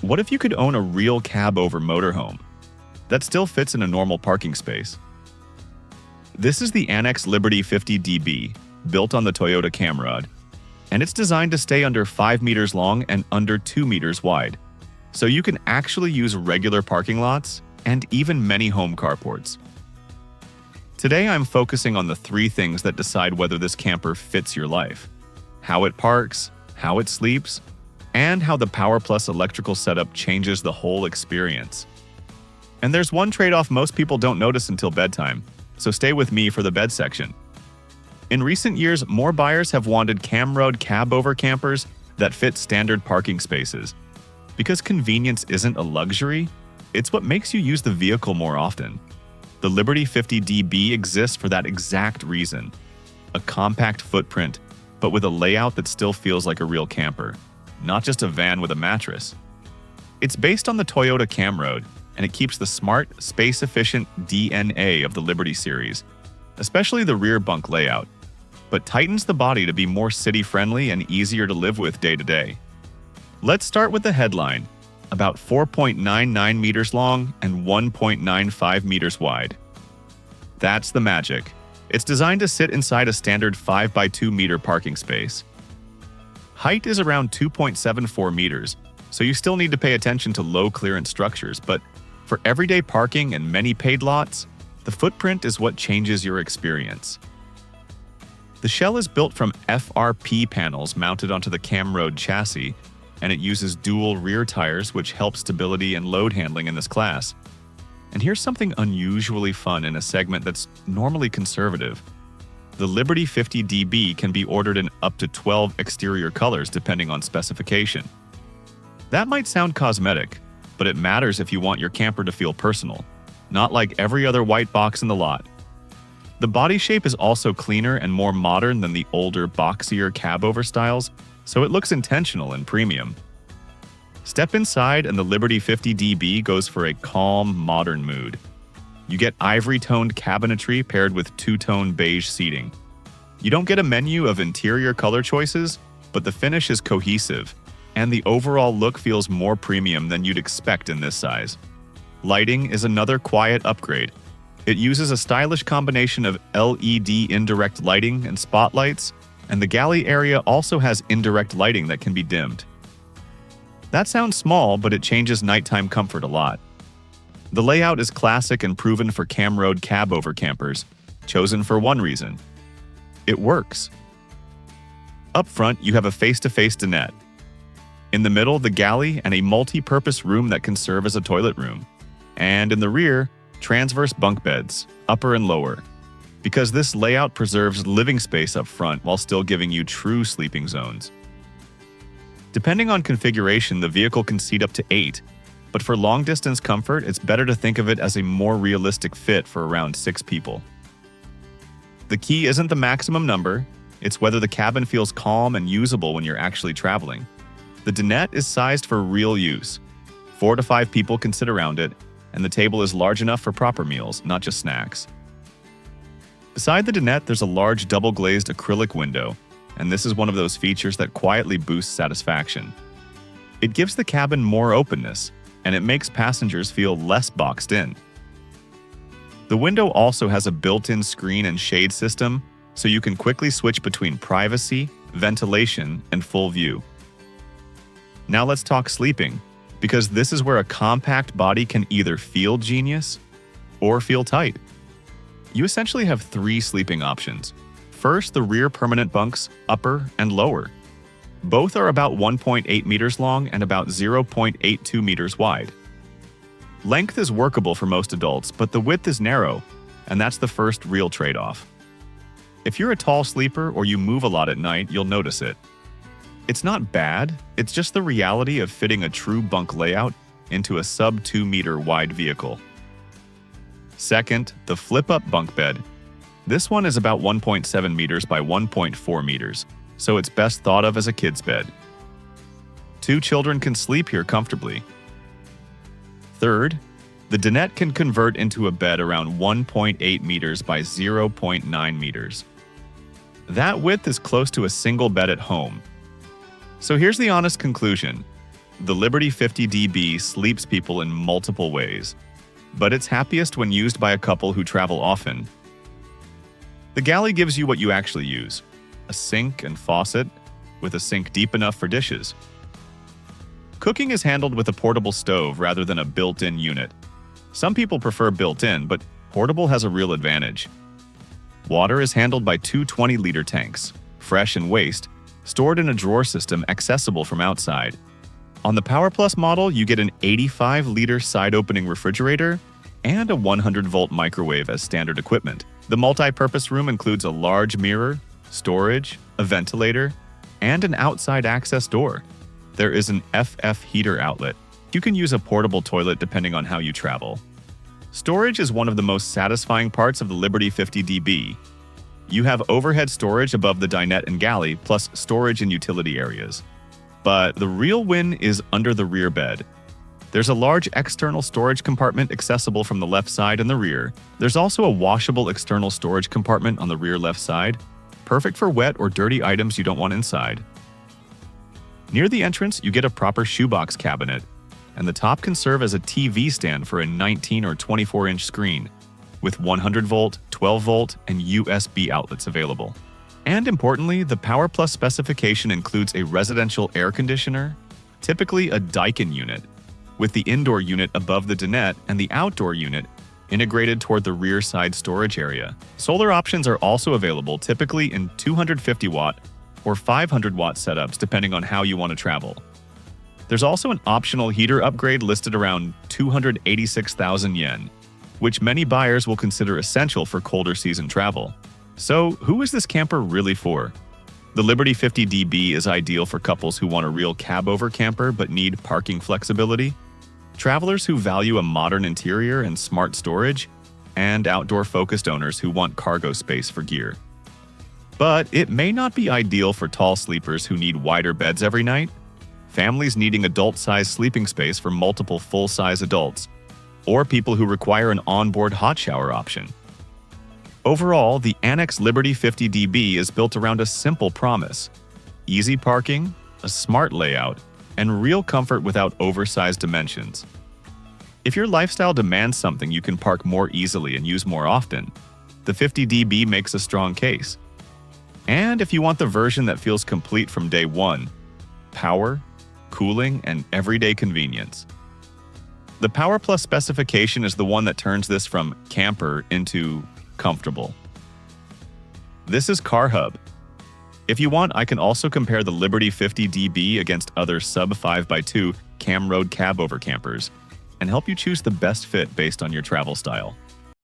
What if you could own a real cab over motorhome that still fits in a normal parking space? This is the Annex Liberty 50DB, built on the Toyota Camroad, and it's designed to stay under 5 meters long and under 2 meters wide, so you can actually use regular parking lots and even many home carports. Today I'm focusing on the 3 things that decide whether this camper fits your life: how it parks, how it sleeps, and how the PowerPlus electrical setup changes the whole experience. And there's one trade-off most people don't notice until bedtime, so stay with me for the bed section. In recent years, more buyers have wanted Camroad cab-over campers that fit standard parking spaces. Because convenience isn't a luxury, it's what makes you use the vehicle more often. The Liberty 50DB exists for that exact reason: a compact footprint, but with a layout that still feels like a real camper, not just a van with a mattress. It's based on the Toyota Camroad, and it keeps the smart, space-efficient DNA of the Liberty series, especially the rear bunk layout, but tightens the body to be more city-friendly and easier to live with day to day. Let's start with the headline, about 4.99 meters long and 1.95 meters wide. That's the magic. It's designed to sit inside a standard 5 by 2 meter parking space. Height is around 2.74 meters, so you still need to pay attention to low clearance structures, but for everyday parking and many paid lots, the footprint is what changes your experience. The shell is built from FRP panels mounted onto the Camroad chassis, and it uses dual rear tires, which help stability and load handling in this class. And here's something unusually fun in a segment that's normally conservative. The Liberty 50DB can be ordered in up to 12 exterior colors depending on specification. That might sound cosmetic, but it matters if you want your camper to feel personal, not like every other white box in the lot. The body shape is also cleaner and more modern than the older, boxier cab-over styles, so it looks intentional and premium. Step inside and the Liberty 50DB goes for a calm, modern mood. You get ivory-toned cabinetry paired with two-tone beige seating. You don't get a menu of interior color choices, but the finish is cohesive, and the overall look feels more premium than you'd expect in this size. Lighting is another quiet upgrade. It uses a stylish combination of LED indirect lighting and spotlights, and the galley area also has indirect lighting that can be dimmed. That sounds small, but it changes nighttime comfort a lot. The layout is classic and proven for Camroad cab-over campers, chosen for one reason: it works. Up front, you have a face-to-face dinette. In the middle, the galley and a multi-purpose room that can serve as a toilet room. And in the rear, transverse bunk beds, upper and lower, because this layout preserves living space up front while still giving you true sleeping zones. Depending on configuration, the vehicle can seat up to 8, but for long-distance comfort, it's better to think of it as a more realistic fit for around 6 people. The key isn't the maximum number, it's whether the cabin feels calm and usable when you're actually traveling. The dinette is sized for real use. 4 to 5 people can sit around it, and the table is large enough for proper meals, not just snacks. Beside the dinette, there's a large double-glazed acrylic window, and this is one of those features that quietly boosts satisfaction. It gives the cabin more openness, and it makes passengers feel less boxed in. The window also has a built-in screen and shade system, so you can quickly switch between privacy, ventilation, and full view. Now let's talk sleeping, because this is where a compact body can either feel genius or feel tight. You essentially have 3 sleeping options. First, the rear permanent bunks, upper and lower. Both are about 1.8 meters long and about 0.82 meters wide. Length is workable for most adults, but the width is narrow, and that's the first real trade-off. If you're a tall sleeper or you move a lot at night, you'll notice it. It's not bad, it's just the reality of fitting a true bunk layout into a sub-2 meter wide vehicle. Second, the flip-up bunk bed. This one is about 1.7 meters by 1.4 meters, so it's best thought of as a kid's bed. 2 children can sleep here comfortably. Third, the dinette can convert into a bed around 1.8 meters by 0.9 meters. That width is close to a single bed at home. So here's the honest conclusion. The Liberty 50DB sleeps people in multiple ways, but it's happiest when used by a couple who travel often. The Galley gives you what you actually use: a sink and faucet, with a sink deep enough for dishes. Cooking is handled with a portable stove rather than a built-in unit. Some people prefer built-in, but portable has a real advantage. Water is handled by two 20-liter tanks, fresh and waste, stored in a drawer system accessible from outside. On the PowerPlus model, you get an 85-liter side-opening refrigerator and a 100-volt microwave as standard equipment. The multi-purpose room includes a large mirror, storage, a ventilator, and an outside access door. There is an FF heater outlet. You can use a portable toilet depending on how you travel. Storage is one of the most satisfying parts of the Liberty 50DB. You have overhead storage above the dinette and galley, plus storage in utility areas. But the real win is under the rear bed. There's a large external storage compartment accessible from the left side and the rear. There's also a washable external storage compartment on the rear left side, perfect for wet or dirty items you don't want inside. Near the entrance, you get a proper shoebox cabinet, and the top can serve as a TV stand for a 19 or 24-inch screen, with 100-volt, 12-volt, and USB outlets available. And importantly, the PowerPlus specification includes a residential air conditioner, typically a Daikin unit, with the indoor unit above the dinette and the outdoor unit integrated toward the rear side storage area. Solar options are also available, typically in 250-watt or 500-watt setups depending on how you want to travel. There's also an optional heater upgrade listed around 286,000 yen, which many buyers will consider essential for colder season travel. So, who is this camper really for? The Liberty 50DB is ideal for couples who want a real cab-over camper but need parking flexibility, travelers who value a modern interior and smart storage, and outdoor-focused owners who want cargo space for gear. But it may not be ideal for tall sleepers who need wider beds every night, families needing adult-sized sleeping space for multiple full-size adults, or people who require an onboard hot shower option. Overall, the Annex Liberty 50DB is built around a simple promise: easy parking, a smart layout, and real comfort without oversized dimensions. If your lifestyle demands something you can park more easily and use more often, the 50DB makes a strong case. And if you want the version that feels complete from day one: power, cooling, and everyday convenience. The PowerPlus specification is the one that turns this from camper into comfortable. This is CarHub. If you want, I can also compare the Liberty 50DB against other sub 5x2 Camroad cab-over campers and help you choose the best fit based on your travel style.